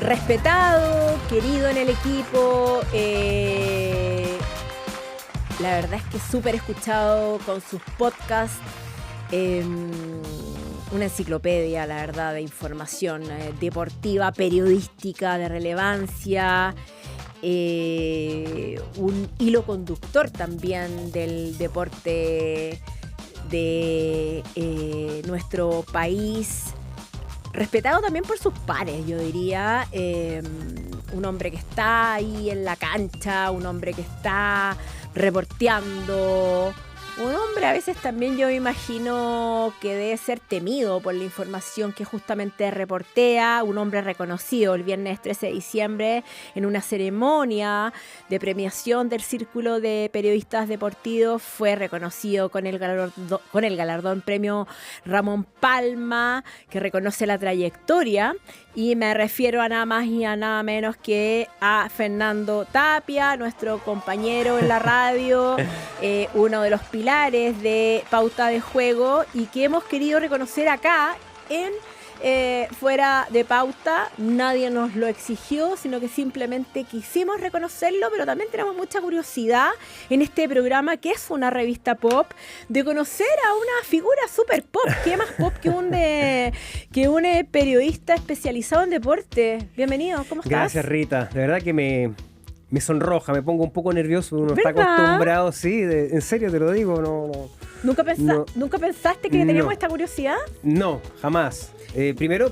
respetado, querido en el equipo. La verdad es que súper escuchado con sus podcasts. Una enciclopedia, la verdad, de información deportiva, periodística, de relevancia. Un hilo conductor también del deporte de nuestro país, respetado también por sus pares, yo diría. Un hombre que está ahí en la cancha, un hombre que está reporteando, un hombre a veces también yo me imagino que debe ser temido por la información que justamente reportea, un hombre reconocido el viernes 13 de diciembre en una ceremonia de premiación del Círculo de Periodistas Deportivos. Fue reconocido con el galardón premio Ramón Palma, que reconoce la trayectoria, y me refiero a nada más y a nada menos que a Fernando Tapia, nuestro compañero en la radio, uno de los pilares de Pauta de Juego, y que hemos querido reconocer acá en Fuera de Pauta. Nadie nos lo exigió, sino que simplemente quisimos reconocerlo, pero también tenemos mucha curiosidad en este programa, que es una revista pop, de conocer a una figura super pop. ¿Qué más pop que un periodista especializado en deporte? Bienvenido, ¿cómo estás? Gracias, Rita. De verdad que me sonroja, me pongo un poco nervioso. Uno ¿verdad? Está acostumbrado, sí, en serio te lo digo. ¿Nunca pensaste que teníamos esta curiosidad? No, jamás. Primero,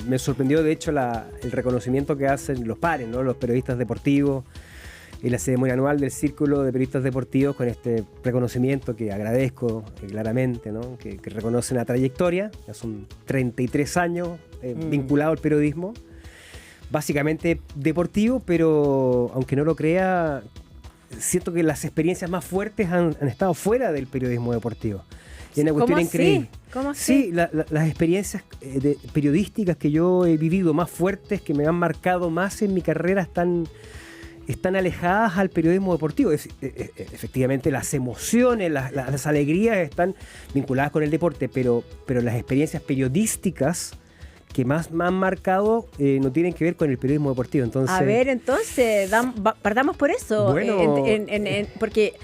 me sorprendió, de hecho, el reconocimiento que hacen los pares, ¿no? Los periodistas deportivos, y la ceremonia anual del Círculo de Periodistas Deportivos, con este reconocimiento que agradezco claramente, ¿no? Que reconocen la trayectoria. Ya son 33 años vinculado al periodismo, básicamente deportivo, pero aunque no lo crea, siento que las experiencias más fuertes han estado fuera del periodismo deportivo. Es una cuestión increíble. ¿Cómo así? Sí, las experiencias periodísticas que yo he vivido más fuertes, que me han marcado más en mi carrera, están alejadas al periodismo deportivo. Efectivamente, las emociones, las alegrías están vinculadas con el deporte, pero las experiencias periodísticas que más me han marcado no tienen que ver con el periodismo deportivo. Entonces, a ver, entonces, partamos por eso. Bueno, porque,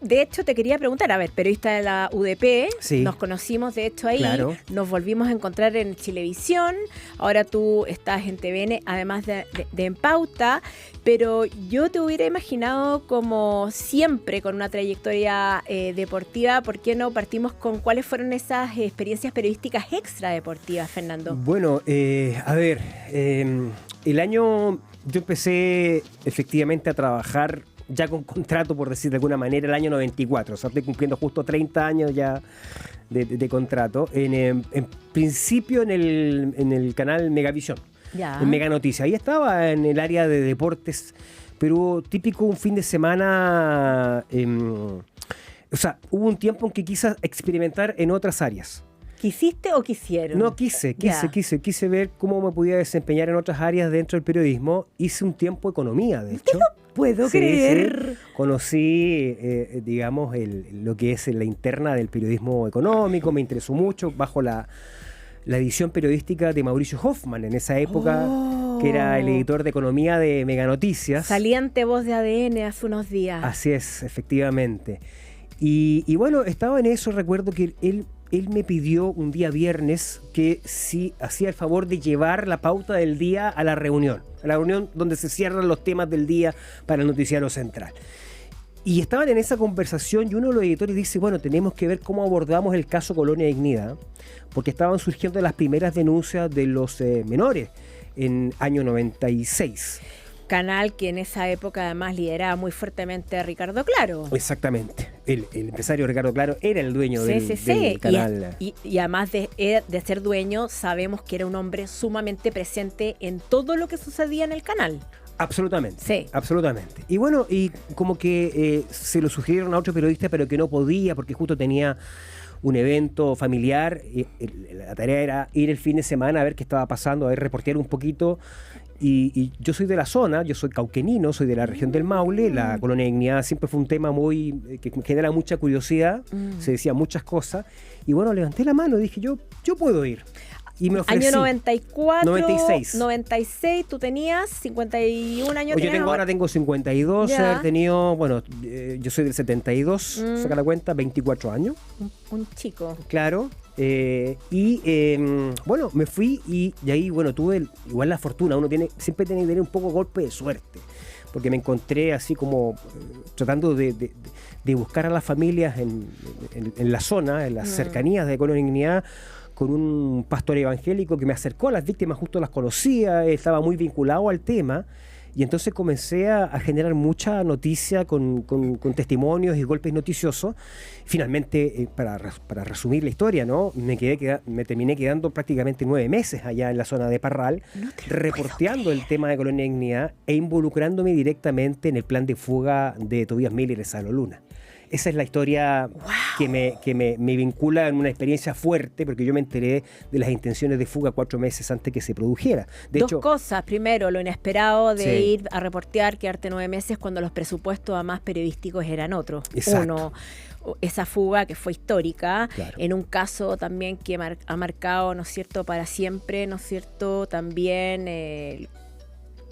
de hecho, te quería preguntar, a ver, periodista de la UDP, sí, nos conocimos de hecho ahí, claro, nos volvimos a encontrar en Chilevisión, ahora tú estás en TVN, además de En Pauta, pero yo te hubiera imaginado como siempre con una trayectoria deportiva. ¿Por qué no partimos con cuáles fueron esas experiencias periodísticas extradeportivas, Fernando? Bueno, a ver, el año yo empecé efectivamente a trabajar ya con contrato, por decir de alguna manera, el año 94. O sea, estoy cumpliendo justo 30 años ya de contrato. En principio en el canal Megavisión, Ya. en Mega Noticias. Ahí estaba en el área de deportes, pero típico un fin de semana. O sea, hubo un tiempo en que quise experimentar en otras áreas. ¿Quisiste o quisieron? No, quise ver cómo me podía desempeñar en otras áreas dentro del periodismo. Hice un tiempo economía, de hecho. Puedo creer. Sí. Conocí, digamos, lo que es la interna del periodismo económico. Me interesó mucho bajo la edición periodística de Mauricio Hoffman en esa época, que era el editor de economía de Mega Noticias. Saliente voz de ADN hace unos días. Así es, efectivamente. Y bueno, estaba en eso. Recuerdo que él me pidió un día viernes que si hacía el favor de llevar la pauta del día a la reunión donde se cierran los temas del día para el noticiario central. Y estaban en esa conversación y uno de los editores dice, bueno, tenemos que ver cómo abordamos el caso Colonia Dignidad, porque estaban surgiendo las primeras denuncias de los menores en año 96. Canal que en esa época además lideraba muy fuertemente a Ricardo Claro. Exactamente. El empresario Ricardo Claro era el dueño del canal. Y además de ser dueño, sabemos que era un hombre sumamente presente en todo lo que sucedía en el canal. Absolutamente. Sí. Absolutamente. Y bueno, y como que se lo sugirieron a otro periodista, pero que no podía porque justo tenía un evento familiar. La tarea era ir el fin de semana a ver qué estaba pasando, a ver, reportear un poquito. Y yo soy de la zona, yo soy cauquenino, soy de la región del Maule. La Colonia Dignidad siempre fue un tema que me genera mucha curiosidad. Se decían muchas cosas. Y bueno, levanté la mano y dije, yo puedo ir. y me ofrecí. Año 94, 96. 96, tú tenías 51 años. Ahora tengo 52, Ya. he tenido, bueno, yo soy del 72, saca la cuenta, 24 años. Un chico. Claro. Bueno, me fui y ahí, bueno, tuve igual la fortuna. Uno siempre tiene que tener un poco golpe de suerte, porque me encontré así como tratando de buscar a las familias en la zona, en las cercanías de Colonia Dignidad, con un pastor evangélico que me acercó a las víctimas, justo las conocía, estaba muy vinculado al tema. Y entonces comencé a generar mucha noticia con testimonios y golpes noticiosos. Finalmente, para resumir la historia, ¿no? Me terminé quedando prácticamente 9 meses allá en la zona de Parral, reporteando el tema de Colonia Dignidad e involucrándome directamente en el plan de fuga de Tobías Miller y Salo Luna. Esa es la historia que me vincula en una experiencia fuerte, porque yo me enteré de las intenciones de fuga 4 meses antes que se produjera. Dos cosas. Primero, lo inesperado de Sí. ir a reportear, quedarte 9 meses cuando los presupuestos además periodísticos eran otros. Exacto. Uno, esa fuga que fue histórica, Claro. en un caso también que ha marcado, ¿no es cierto?, para siempre, ¿no es cierto?, también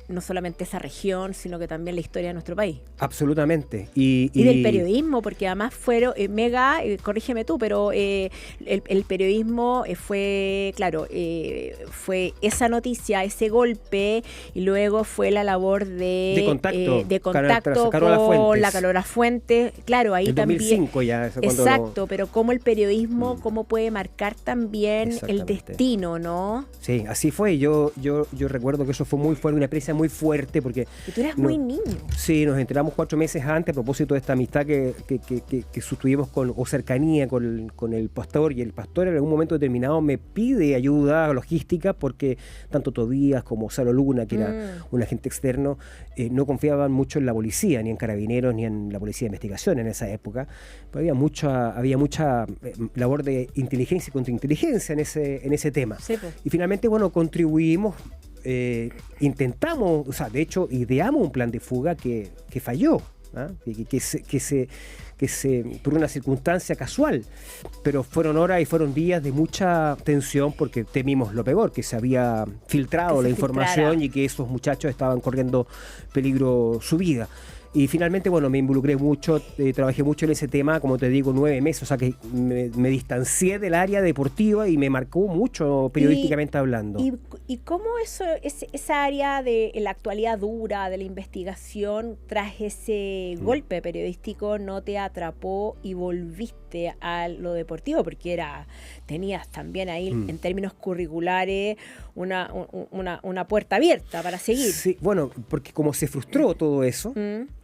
no solamente esa región, sino que también la historia de nuestro país. Absolutamente. Y del periodismo, porque además fueron, corrígeme tú, pero el periodismo fue, claro, fue esa noticia, ese golpe, y luego fue la labor de contacto con la Carola Fuentes. Claro, ahí en también. 2005 ya. Exacto, pero cómo el periodismo, cómo puede marcar también el destino, ¿no? Sí, así fue. Yo recuerdo que eso fue una experiencia muy fuerte, porque Y tú eras muy niño. Sí, nos enteramos 4 meses antes a propósito de esta amistad que sostuvimos o cercanía con el pastor, y el pastor en algún momento determinado me pide ayuda logística porque tanto Tobías como Salo Luna, que era un agente externo, no confiaban mucho en la policía, ni en carabineros, ni en la policía de investigación en esa época. Pero había mucha labor de inteligencia y contrainteligencia en ese tema. Sí, pues. Y finalmente, bueno, contribuimos. Intentamos, o sea, de hecho, ideamos un plan de fuga que falló, ¿ah? que se por una circunstancia casual, pero fueron horas y fueron días de mucha tensión, porque temimos lo peor, que se había filtrado la información y que esos muchachos estaban corriendo peligro su vida. Y finalmente, bueno, me involucré mucho, trabajé mucho en ese tema, como te digo, 9 meses, o sea que me distancié del área deportiva y me marcó mucho periodísticamente hablando. ¿Y cómo esa área de la actualidad dura de la investigación tras ese golpe periodístico no te atrapó y volviste a lo deportivo? Porque tenías también ahí, en términos curriculares, una puerta abierta para seguir. Sí, bueno, porque como se frustró todo eso,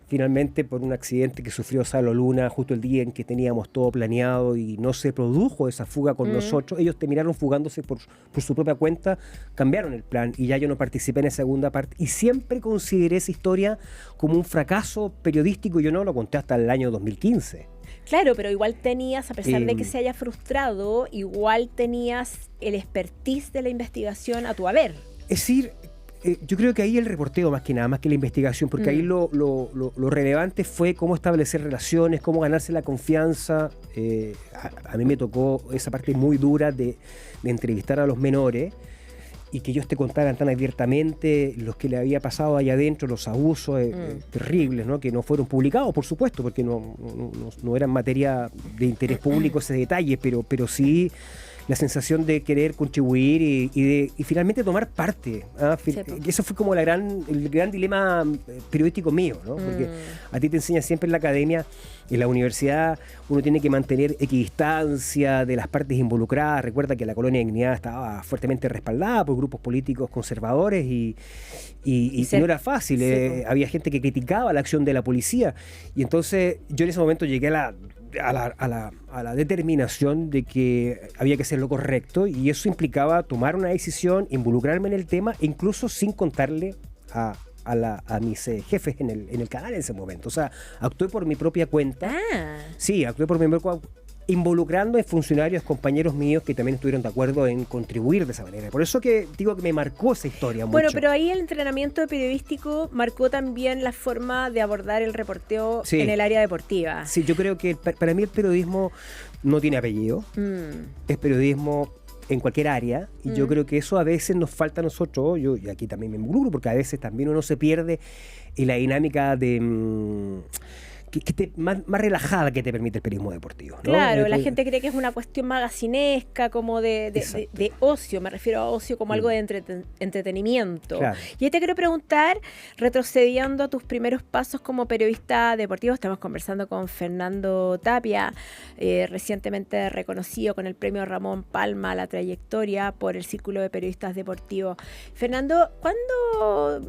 finalmente por un accidente que sufrió Salo Luna justo el día en que teníamos todo planeado y no se produjo esa fuga con nosotros, ellos terminaron fugándose por su propia cuenta, cambiaron el plan y ya yo no participé en esa segunda parte, y siempre consideré esa historia como un fracaso periodístico. Yo no lo conté hasta el año 2015. Claro, pero igual tenías, a pesar de que se haya frustrado, igual tenías el expertise de la investigación a tu haber. Es decir, yo creo que ahí el reporteo más que nada, más que la investigación, porque ahí lo relevante fue cómo establecer relaciones, cómo ganarse la confianza. A mí me tocó esa parte muy dura de entrevistar a los menores y que ellos te contaran tan abiertamente los que le había pasado allá adentro, los abusos terribles, ¿no? Que no fueron publicados, por supuesto, porque no eran materia de interés público ese detalle, pero sí la sensación de querer contribuir y finalmente tomar parte. Eso fue como el gran dilema periodístico mío, ¿no? Porque a ti te enseñan siempre en la academia, en la universidad, uno tiene que mantener equidistancia de las partes involucradas. Recuerda que la Colonia Dignidad estaba fuertemente respaldada por grupos políticos conservadores y no era fácil. Había gente que criticaba la acción de la policía, y entonces yo en ese momento llegué a la determinación de que había que hacer lo correcto, y eso implicaba tomar una decisión, involucrarme en el tema, incluso sin contarle a mis jefes en el canal en ese momento. O sea, actué por mi propia cuenta. Sí, actué por mi propia cuenta, involucrando a funcionarios, compañeros míos que también estuvieron de acuerdo en contribuir de esa manera. Por eso que digo que me marcó esa historia mucho. Bueno, pero ahí el entrenamiento periodístico marcó también la forma de abordar el reporteo en el área deportiva. Sí, yo creo que para mí el periodismo no tiene apellido. Es periodismo en cualquier área, y yo creo que eso a veces nos falta a nosotros, y aquí también me involucro, porque a veces también uno se pierde en la dinámica de... más relajada que te permite el periodismo deportivo, ¿no? Claro, la gente cree que es una cuestión magacinesca, como de ocio, me refiero a ocio como algo de entretenimiento. Claro. Y ahí te quiero preguntar, retrocediendo a tus primeros pasos como periodista deportivo, estamos conversando con Fernando Tapia, recientemente reconocido con el premio Ramón Palma a la trayectoria por el Círculo de Periodistas Deportivos. Fernando, ¿cuándo...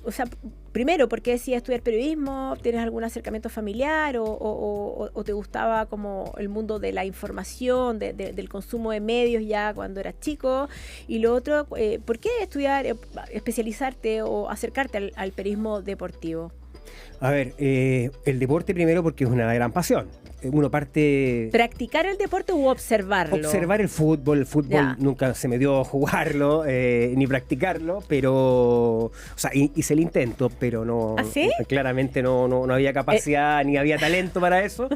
o sea, primero, ¿por qué decías estudiar periodismo? ¿Tienes algún acercamiento familiar o te gustaba como el mundo de la información, del consumo de medios ya cuando eras chico? Y lo otro, ¿por qué estudiar, especializarte o acercarte al periodismo deportivo? A ver, el deporte primero porque es una gran pasión. Uno parte... ¿Practicar el deporte u observarlo? Observar el fútbol. El fútbol Ya. nunca se me dio jugarlo ni practicarlo, pero... O sea, hice el intento, pero no... ¿Ah, sí? Claramente no había capacidad ni había talento para eso.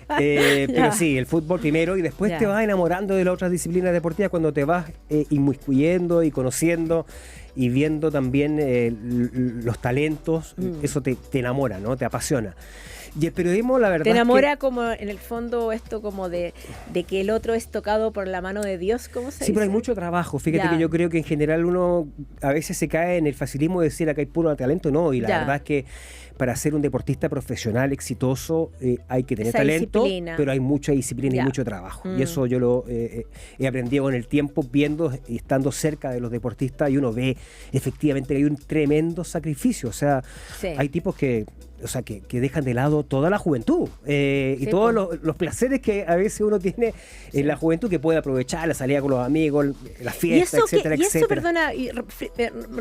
Pero sí, el fútbol primero y después Ya. te vas enamorando de las otras disciplinas deportivas cuando te vas inmiscuyendo y conociendo y viendo también los talentos. Eso te enamora, ¿no? Te apasiona. Y el periodismo, la verdad, ¿Te enamora es que, como en el fondo esto como de que el otro es tocado por la mano de Dios? ¿Cómo se dice? sí, pero hay mucho trabajo. Fíjate Ya. que yo creo que en general uno a veces se cae en el facilismo de decir acá hay puro talento. No, y la Ya. verdad es que para ser un deportista profesional exitoso hay que tener Esa talento, disciplina. pero hay mucha disciplina Ya. y mucho trabajo. Y eso yo lo he aprendido con el tiempo, viendo y estando cerca de los deportistas, y uno ve efectivamente que hay un tremendo sacrificio. O sea, Sí. hay tipos que dejan de lado toda la juventud y Sí, todos pues. los placeres que a veces uno tiene en la juventud, que puede aprovechar la salida con los amigos, la fiesta, etcétera, y eso, etcétera. perdona,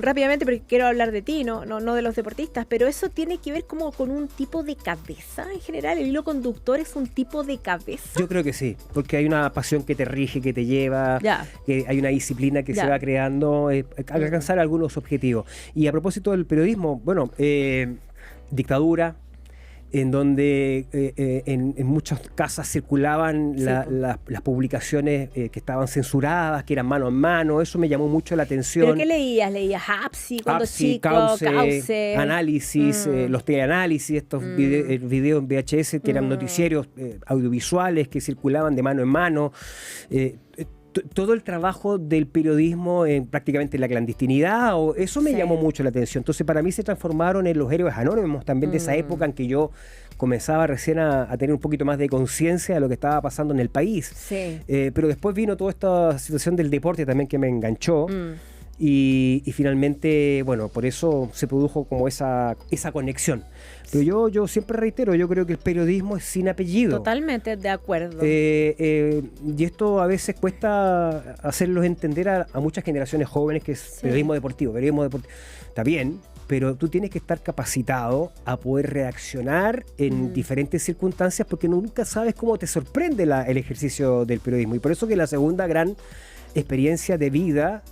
rápidamente, porque quiero hablar de ti, no de los deportistas, pero eso tiene que ver como con un tipo de cabeza en general. El hilo conductor es un tipo de cabeza. Yo creo que sí, porque hay una pasión que te rige, que te lleva, Ya. que hay una disciplina que Ya. se va creando a alcanzar algunos objetivos. Y a propósito del periodismo, bueno, dictadura, en donde en muchas casas circulaban Sí, las publicaciones que estaban censuradas, que eran mano a mano. Eso me llamó mucho la atención. ¿Pero qué leías? ¿Leías Hapsi cuando Apsi, chico? Cauce, análisis, los teleanálisis, estos videos en VHS que eran noticieros audiovisuales que circulaban de mano en mano. Todo el trabajo del periodismo en prácticamente la clandestinidad, eso me Sí. llamó mucho la atención. Entonces, para mí se transformaron en los héroes anónimos también de esa época en que yo comenzaba recién a tener un poquito más de conciencia de lo que estaba pasando en el país. Sí. Pero después vino toda esta situación del deporte también que me enganchó. Y finalmente, bueno, por eso se produjo como esa conexión. Pero yo siempre reitero, yo creo que el periodismo es sin apellido. Totalmente de acuerdo. Y esto a veces cuesta hacerlos entender a muchas generaciones jóvenes que es periodismo deportivo. Está bien, pero tú tienes que estar capacitado a poder reaccionar en diferentes circunstancias, porque nunca sabes cómo te sorprende el ejercicio del periodismo. Y por eso que la segunda gran experiencia de vida,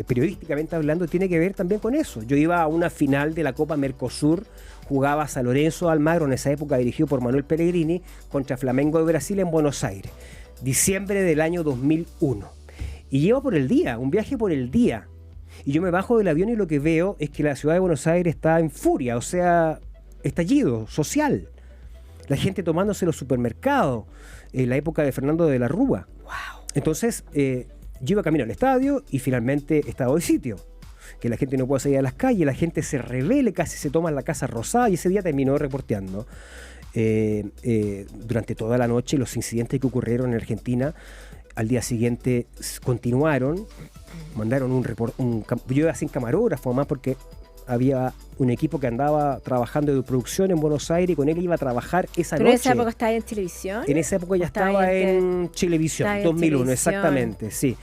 periodísticamente hablando, tiene que ver también con eso. Yo iba a una final de la Copa Mercosur, jugaba San Lorenzo de Almagro, en esa época dirigido por Manuel Pellegrini, contra Flamengo de Brasil en Buenos Aires, diciembre del año 2001. Y llevo por el día, un viaje por el día. Y yo me bajo del avión y lo que veo es que la ciudad de Buenos Aires está en furia, o sea, estallido social. La gente tomándose los supermercados, en la época de Fernando de la Rúa. Wow. Entonces, yo iba camino al estadio y finalmente estado de sitio. Que la gente no puede salir a las calles, la gente se rebele, casi se toma la Casa Rosada, y ese día terminó reporteando durante toda la noche los incidentes que ocurrieron en Argentina. Al día siguiente continuaron, mandaron yo iba sin camarógrafo, más porque había un equipo que andaba trabajando de producción en Buenos Aires y con él iba a trabajar esa ¿Pero noche. en esa época estabas en televisión? En esa época ya ¿Estaba estaba en en Chilevisión, estaba en 2001, televisión? exactamente, sí.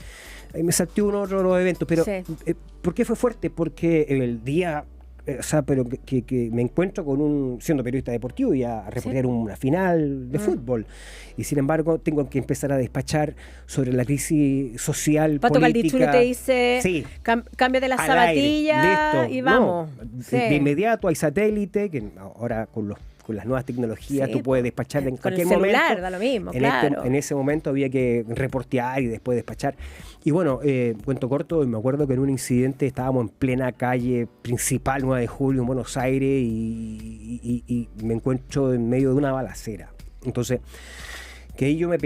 Ahí me salté otro evento, pero Sí. ¿por qué fue fuerte? Porque el día, pero que me encuentro siendo periodista deportivo y a reportear una final de fútbol. Y sin embargo tengo que empezar a despachar sobre la crisis social, Pato política. Caldichuri te dice, Sí. cámbiate la Al zapatilla aire, listo. y vamos. No, Sí. de inmediato hay satélite, que ahora con con las nuevas tecnologías Sí, tú puedes despachar en con cualquier el celular, momento. da lo mismo, En, claro. en ese momento había que reportear y después despachar. Y bueno, cuento corto, me acuerdo que en un incidente estábamos en plena calle principal, 9 de julio, en Buenos Aires, y me encuentro en medio de una balacera. Entonces, que ahí yo me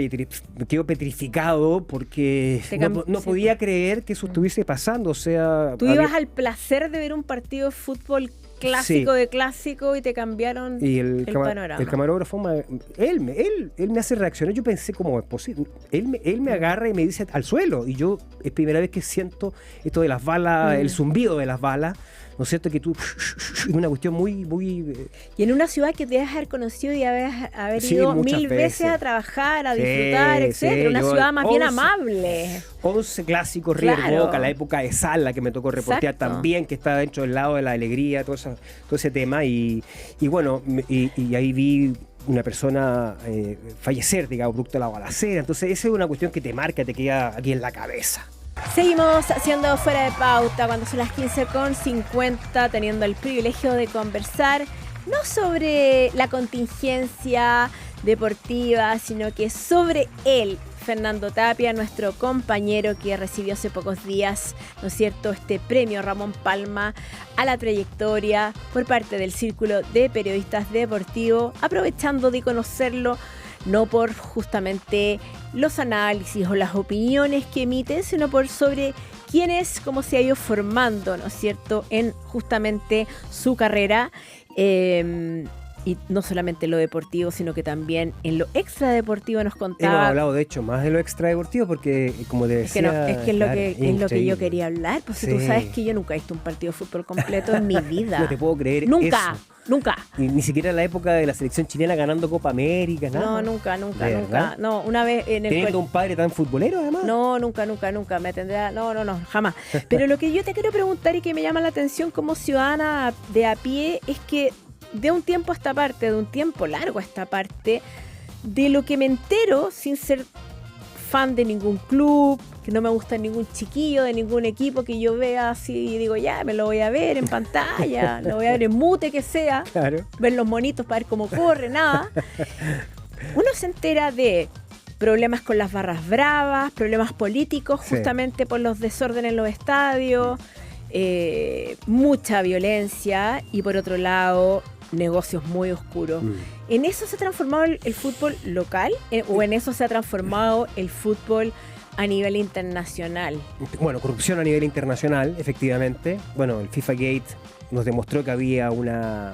quedo petrificado porque no podía creer que eso estuviese pasando. O sea, Tú ibas al placer de ver un partido de fútbol clásico de clásico y te cambiaron y el panorama. El camarógrafo, él me hace reaccionar. Yo pensé, ¿cómo es posible? Él me agarra y me dice al suelo. Y yo, es primera vez que siento esto de las balas, el zumbido de las balas. ¿No es cierto? Que tú, es una cuestión muy... Y en una ciudad que debes haber conocido y haber Sí, ido muchas 1000 veces a trabajar, a disfrutar, etcétera. Una ciudad más bien amable. 11 clásicos, River Claro. Boca, la época de Sala que me tocó reportear Exacto. también, que está dentro del lado de la alegría, todo ese tema. Y bueno, y ahí vi una persona fallecer, digamos, producto de la balacera. Entonces, esa es una cuestión que te marca, te queda aquí en la cabeza. Seguimos haciendo Fuera de Pauta cuando son las 15:50, teniendo el privilegio de conversar no sobre la contingencia deportiva, sino que sobre él, Fernando Tapia, nuestro compañero que recibió hace pocos días, ¿no es cierto?, este premio Ramón Palma a la trayectoria por parte del Círculo de Periodistas Deportivos, aprovechando de conocerlo no por justamente los análisis o las opiniones que emite, sino por sobre quién es, cómo se ha ido formando, ¿no es cierto?, en justamente su carrera. Y no solamente en lo deportivo, sino que también en lo extradeportivo nos contaba. Hemos hablado, de hecho, más de lo extradeportivo, porque, como te decía... Es que es lo que yo quería hablar. Pues si tú sabes que yo nunca he visto un partido de fútbol completo en mi vida. No te puedo creer Nunca, eso. nunca. Ni siquiera en la época de la selección chilena ganando Copa América, nada. No, nunca. ¿De verdad? No, una vez en el... Teniendo un padre tan futbolero, además. No, nunca. Me tendrá... No, jamás. Pero lo que yo te quiero preguntar y que me llama la atención como ciudadana de a pie es que de un tiempo a esta parte, de un tiempo largo a esta parte, de lo que me entero sin ser fan de ningún club, que no me gusta ningún chiquillo, de ningún equipo que yo vea así y digo, ya, me lo voy a ver en pantalla, lo voy a ver en mute que sea, Claro. ver los monitos para ver cómo corre, nada. Uno se entera de problemas con las barras bravas, problemas políticos justamente por los desórdenes en los estadios, mucha violencia y por otro lado negocios muy oscuros. ¿En eso se ha transformado el fútbol local o en eso se ha transformado el fútbol a nivel internacional? Bueno, corrupción a nivel internacional, efectivamente. Bueno, el FIFA Gate nos demostró que había una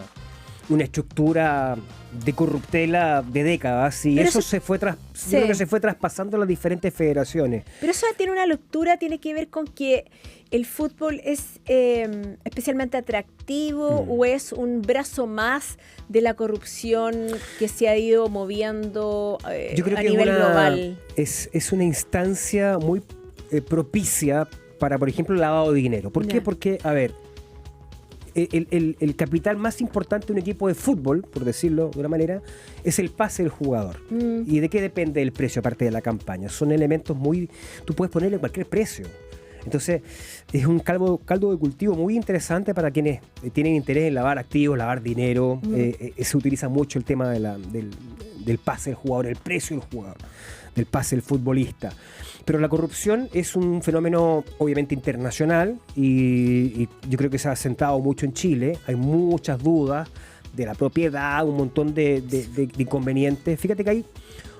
estructura de corruptela de décadas y pero eso se fue yo creo que se fue traspasando a las diferentes federaciones. Pero eso tiene una lectura, tiene que ver con que el fútbol es especialmente atractivo o es un brazo más de la corrupción que se ha ido moviendo Yo creo a que nivel global. Es una instancia muy propicia para, por ejemplo, el lavado de dinero. ¿Por qué? Porque, a ver, el capital más importante de un equipo de fútbol, por decirlo de una manera, es el pase del jugador. ¿Y de qué depende el precio aparte de la campaña? Son elementos tú puedes ponerle cualquier precio. Entonces, es un caldo de cultivo muy interesante para quienes tienen interés en lavar activos, lavar dinero. Se utiliza mucho el tema del pase del jugador, el precio del jugador, del pase del futbolista. Pero la corrupción es un fenómeno obviamente internacional y yo creo que se ha asentado mucho en Chile. Hay muchas dudas de la propiedad, un montón de inconvenientes. Fíjate que hay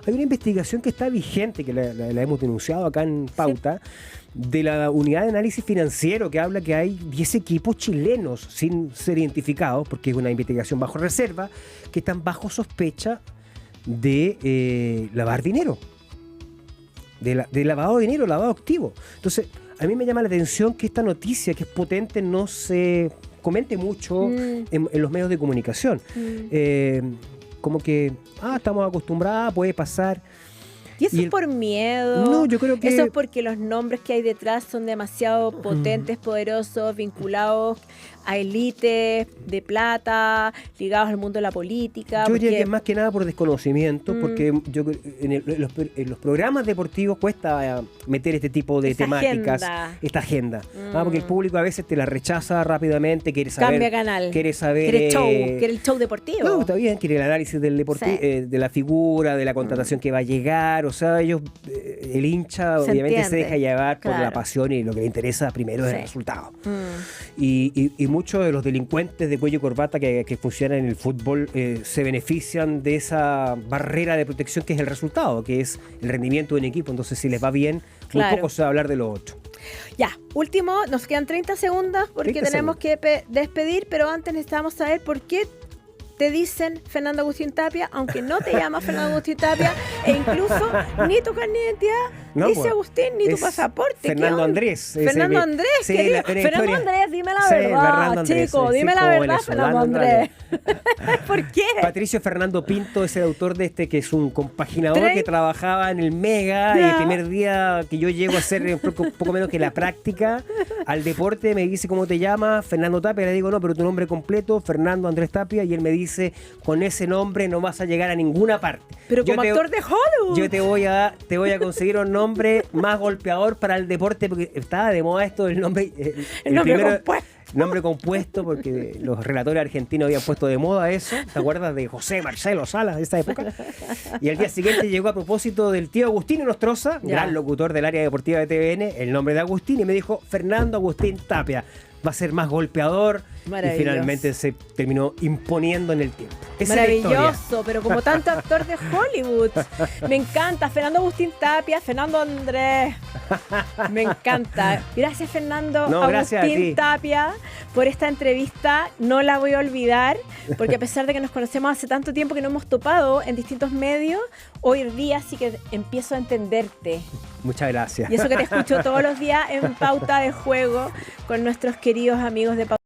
una investigación que está vigente, que la hemos denunciado acá en Pauta, de la unidad de análisis financiero, que habla que hay 10 equipos chilenos sin ser identificados, porque es una investigación bajo reserva, que están bajo sospecha de lavar dinero. De lavado de dinero, lavado activo. Entonces, a mí me llama la atención que esta noticia, que es potente, no se comente mucho en los medios de comunicación. Como que, estamos acostumbrados, puede pasar. ¿Y eso es por miedo? No, yo creo que... Eso es porque los nombres que hay detrás son demasiado potentes, poderosos, vinculados a élites de plata, ligados al mundo de la política. Yo diría que más que nada por desconocimiento, porque yo en los programas deportivos cuesta meter este tipo de temáticas, esta agenda. Porque el público a veces te la rechaza rápidamente, quiere saber... Cambia canal. Quiere saber... Quiere el show deportivo. No, está bien, quiere el análisis del deportivo, de la figura, de la contratación que va a llegar. O sea, ellos, el hincha obviamente se deja llevar por la pasión y lo que le interesa primero es el resultado. Y muchos de los delincuentes de cuello y corbata que funcionan en el fútbol se benefician de esa barrera de protección que es el resultado, que es el rendimiento de un equipo. Entonces, si les va bien, muy poco se va a hablar de lo otro. Ya, último, nos quedan 30 segundos porque tenemos que despedir, pero antes necesitamos saber por qué te dicen Fernando Agustín Tapia, aunque no te llamas Fernando Agustín Tapia, e incluso ni tu carnet de identidad dice Agustín, ni tu pasaporte. Fernando Andrés. Fernando Andrés, sí, Fernando Andrés, dime la verdad, chico, dime la verdad, Fernando Andrés. ¿Por qué? Patricio Fernando Pinto es el autor de que es un compaginador que trabajaba en el Mega, y el primer día que yo llego a hacer poco menos que la práctica al deporte, me dice ¿cómo te llamas? Fernando Tapia. Le digo, no, pero tu nombre completo, Fernando Andrés Tapia, y él me dice, con ese nombre no vas a llegar a ninguna parte. Pero como actor de Hollywood. Yo te voy a conseguir un nombre más golpeador para el deporte, porque estaba de moda esto del nombre. El nombre primero, compuesto. Nombre compuesto, porque los relatores argentinos habían puesto de moda eso. ¿Te acuerdas de José Marcelo Salas de esa época? Y al día siguiente llegó a propósito del tío Agustín Nostroza, gran locutor del área deportiva de TVN, el nombre de Agustín, y me dijo Fernando Agustín Tapia. Va a ser más golpeador, y finalmente se terminó imponiendo en el tiempo. Esa maravilloso, pero como tanto actor de Hollywood. Me encanta, Fernando Agustín Tapia, Fernando Andrés. Me encanta. Gracias, Fernando Agustín Tapia, por esta entrevista. No la voy a olvidar, porque a pesar de que nos conocemos hace tanto tiempo que nos hemos topado en distintos medios, hoy día sí que empiezo a entenderte. Muchas gracias. Y eso que te escucho todos los días en Pauta de Juego con nuestros queridos amigos de Pauta.